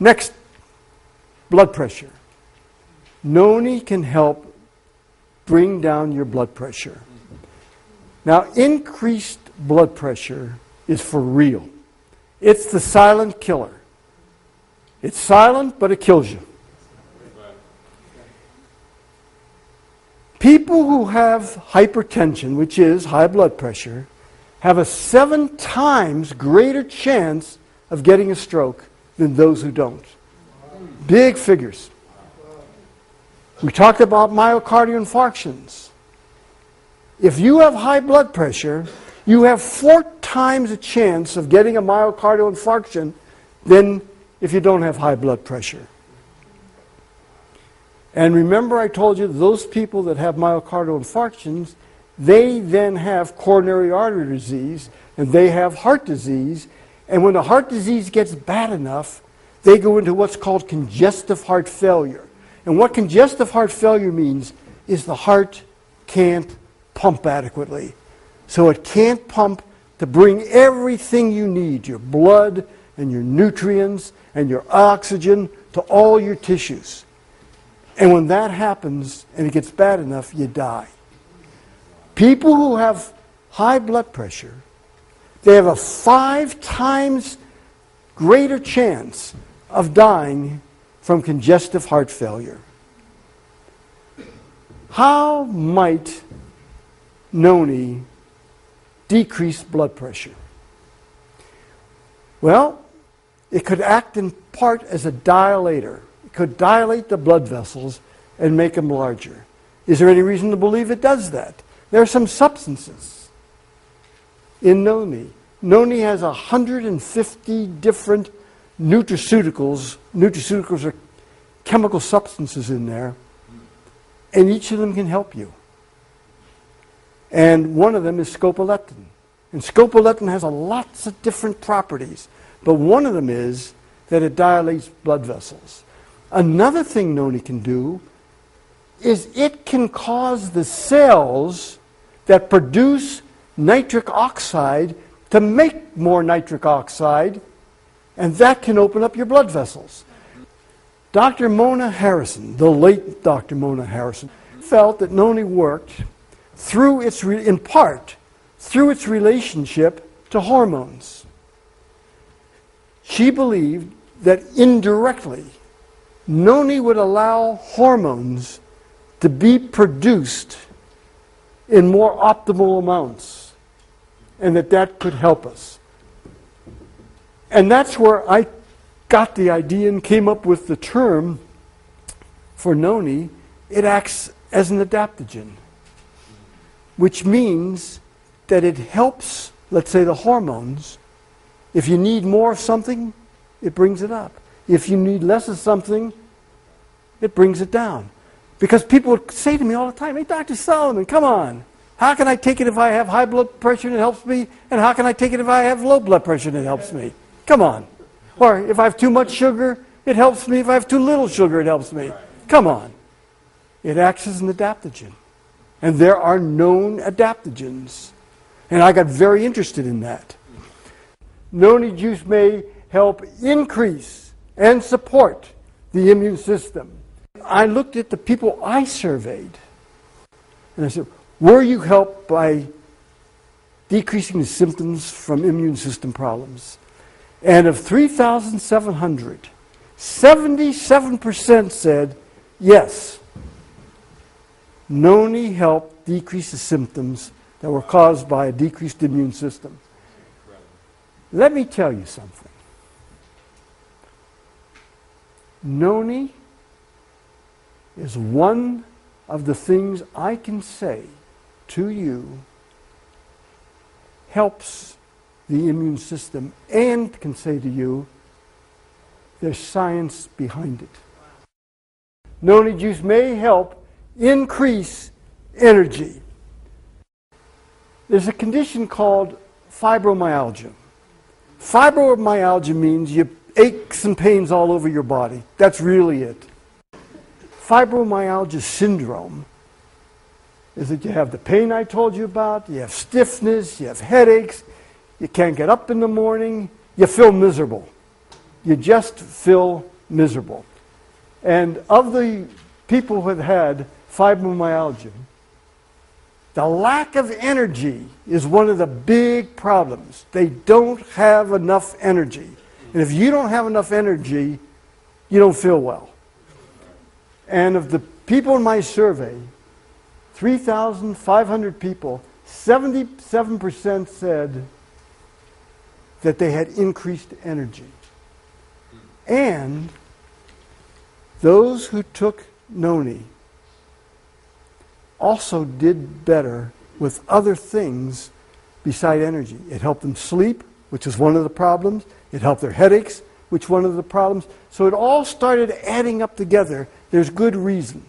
Next, blood pressure. Noni can help bring down your blood pressure. Now, increased blood pressure is for real. It's the silent killer. It's silent, but it kills you. People who have hypertension, which is high blood pressure, have a 7 times greater chance of getting a stroke than those who don't. Big figures. We talked about myocardial infarctions. If you have high blood pressure, you have 4 times a chance of getting a myocardial infarction than if you don't have high blood pressure. And remember I told you those people that have myocardial infarctions, they then have coronary artery disease and they have heart disease. And when the heart disease gets bad enough, they go into what's called congestive heart failure. And what congestive heart failure means is the heart can't pump adequately. So it can't pump to bring everything you need, your blood and your nutrients and your oxygen to all your tissues. And when that happens and it gets bad enough, you die. People who have high blood pressure, they have a 5 times greater chance of dying from congestive heart failure. How might noni decrease blood pressure? Well, it could act in part as a dilator. It could dilate the blood vessels and make them larger. Is there any reason to believe it does that? There are some substances in noni. Noni has 150 different nutraceuticals. Nutraceuticals are chemical substances in there, and each of them can help you. And one of them is scopolamine. And scopolamine has lots of different properties, but one of them is that it dilates blood vessels. Another thing noni can do is it can cause the cells that produce nitric oxide to make more nitric oxide, and that can open up your blood vessels. Dr. Mona Harrison, the late Dr. Mona Harrison, felt that noni worked through in part through its relationship to hormones. She believed that indirectly, noni would allow hormones to be produced in more optimal amounts, and that could help us. And that's where I got the idea and came up with the term for noni. It acts as an adaptogen, which means that it helps, let's say, the hormones. If you need more of something, it brings it up. If you need less of something, it brings it down. Because people would say to me all the time, "Hey, Dr. Solomon, come on. How can I take it if I have high blood pressure and it helps me? And how can I take it if I have low blood pressure and it helps me? Come on." Or if I have too much sugar, it helps me. If I have too little sugar, it helps me. Come on. It acts as an adaptogen. And there are known adaptogens. And I got very interested in that. Noni juice may help increase and support the immune system. I looked at the people I surveyed, and I said, were you helped by decreasing the symptoms from immune system problems? And of 3,700, 77% said, yes, noni helped decrease the symptoms that were caused by a decreased immune system. Let me tell you something. Noni is one of the things I can say to you helps the immune system, and can say to you there's science behind it. Noni juice may help increase energy. There's a condition called fibromyalgia. Fibromyalgia means you aches and pains all over your body. That's really it. Fibromyalgia syndrome is that you have the pain I told you about, you have stiffness, you have headaches, you can't get up in the morning, you feel miserable. You just feel miserable. And of the people who had fibromyalgia, the lack of energy is one of the big problems. They don't have enough energy. And if you don't have enough energy, you don't feel well. And of the people in my survey, 3,500 people, 77% said that they had increased energy. And those who took noni also did better with other things beside energy. It helped them sleep, which is one of the problems. It helped their headaches, which is one of the problems. So it all started adding up together. There's good reason.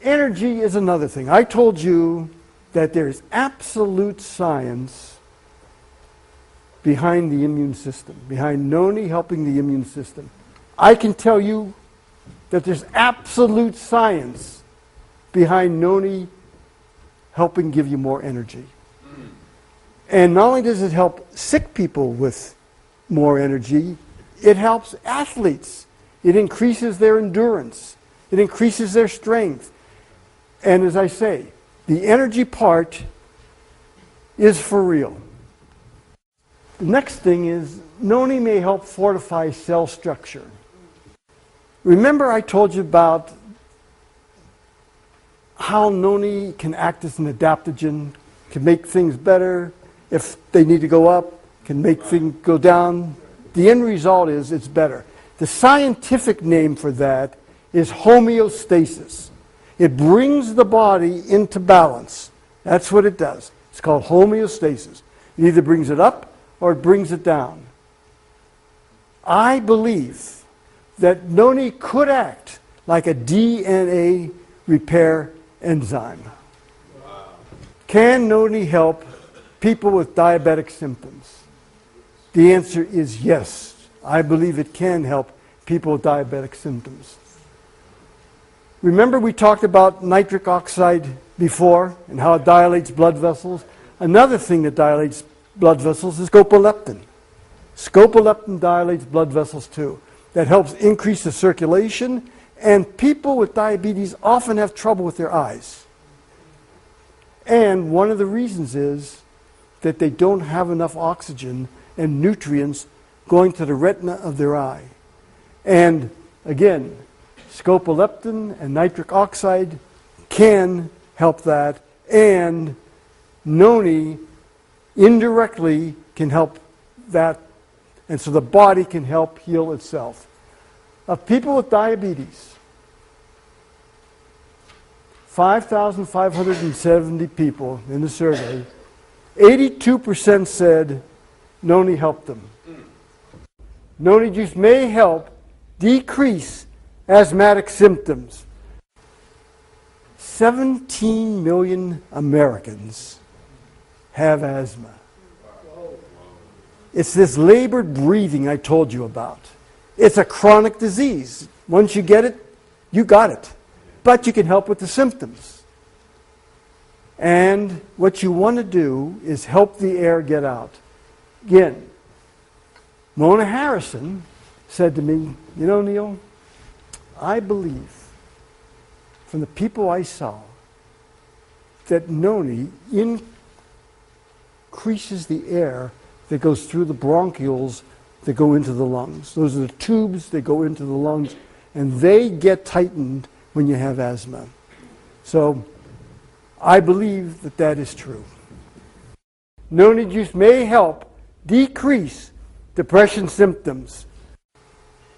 Energy is another thing. I told you that there's absolute science behind the immune system, behind noni helping the immune system. I can tell you that there's absolute science behind noni helping give you more energy. And not only does it help sick people with more energy, it helps athletes. It increases their endurance. It increases their strength. And as I say, the energy part is for real. The next thing is noni may help fortify cell structure. Remember I told you about how noni can act as an adaptogen, can make things better. If they need to go up, can make things go down. The end result is it's better. The scientific name for that is homeostasis. It brings the body into balance. That's what it does. It's called homeostasis. It either brings it up or it brings it down. I believe that noni could act like a DNA repair enzyme. Wow. Can noni help people with diabetic symptoms? The answer is yes. I believe it can help people with diabetic symptoms. Remember we talked about nitric oxide before and how it dilates blood vessels? Another thing that dilates blood vessels is scopoleptin. Scopoleptin dilates blood vessels too. That helps increase the circulation, and people with diabetes often have trouble with their eyes. And one of the reasons is that they don't have enough oxygen and nutrients going to the retina of their eye. And again, scopoleptin and nitric oxide can help that, and noni indirectly can help that, and so the body can help heal itself. Of people with diabetes, 5,570 people in the survey, 82% said noni helped them. Noni juice may help decrease asthmatic symptoms. 17 million Americans have asthma. It's this labored breathing I told you about. It's a chronic disease. Once you get it, you got it. But you can help with the symptoms. And what you want to do is help the air get out. Again, Mona Harrison said to me, you know, Neil, I believe from the people I saw that noni increases the air that goes through the bronchioles that go into the lungs. Those are the tubes that go into the lungs, and they get tightened when you have asthma. So I believe that that is true. Noni juice may help decrease depression symptoms.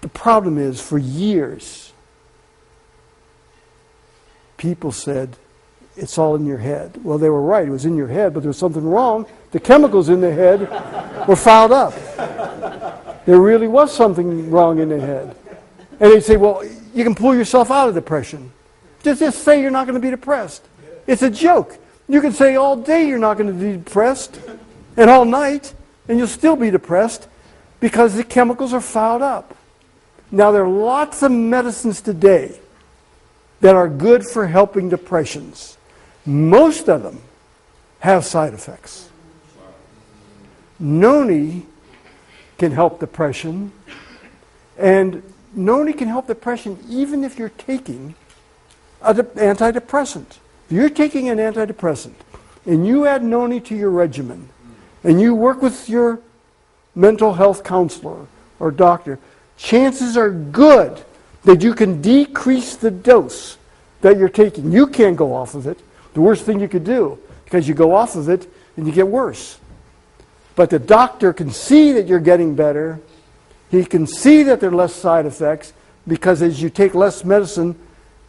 The problem is, for years, people said, it's all in your head. Well, they were right. It was in your head, but there was something wrong. The chemicals in the head were fouled up. There really was something wrong in the head. And they'd say, well, you can pull yourself out of depression. Just say you're not going to be depressed. It's a joke. You can say all day you're not going to be depressed, and all night, and you'll still be depressed because the chemicals are fouled up. Now, there are lots of medicines today that are good for helping depressions. Most of them have side effects. Noni can help depression, And noni can help depression even if you're taking an antidepressant. If you're taking an antidepressant and you add noni to your regimen and you work with your mental health counselor or doctor, chances are good that you can decrease the dose that you're taking. You can't go off of it. The worst thing you could do, because you go off of it and you get worse. But the doctor can see that you're getting better. He can see that there are less side effects, because as you take less medicine,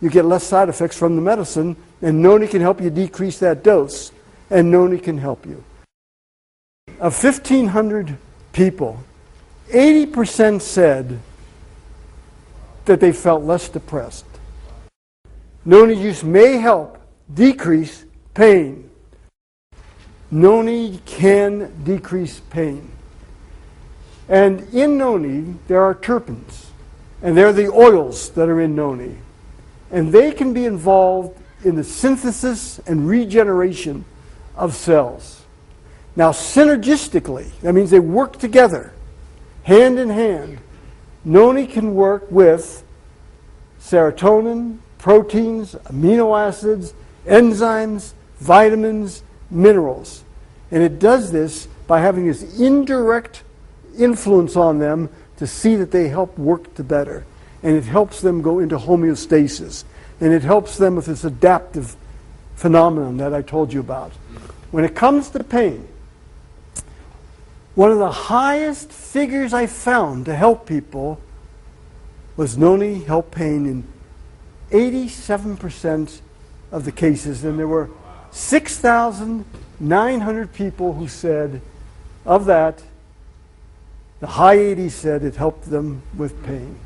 you get less side effects from the medicine, and noni can help you decrease that dose, and noni can help you. Of 1,500 people, 80% said that they felt less depressed. Noni use may help decrease pain. Noni can decrease pain. And in noni, there are terpenes, and they're the oils that are in noni. And they can be involved in the synthesis and regeneration of cells. Now, synergistically, that means they work together, hand in hand. Noni can work with serotonin, proteins, amino acids, enzymes, vitamins, minerals. And it does this by having this indirect influence on them to see that they help work together. And it helps them go into homeostasis. And it helps them with this adaptive phenomenon that I told you about. When it comes to pain, one of the highest figures I found to help people was noni help pain in 87% of the cases. And there were 6,900 people who said, of that, the high 80s said it helped them with pain.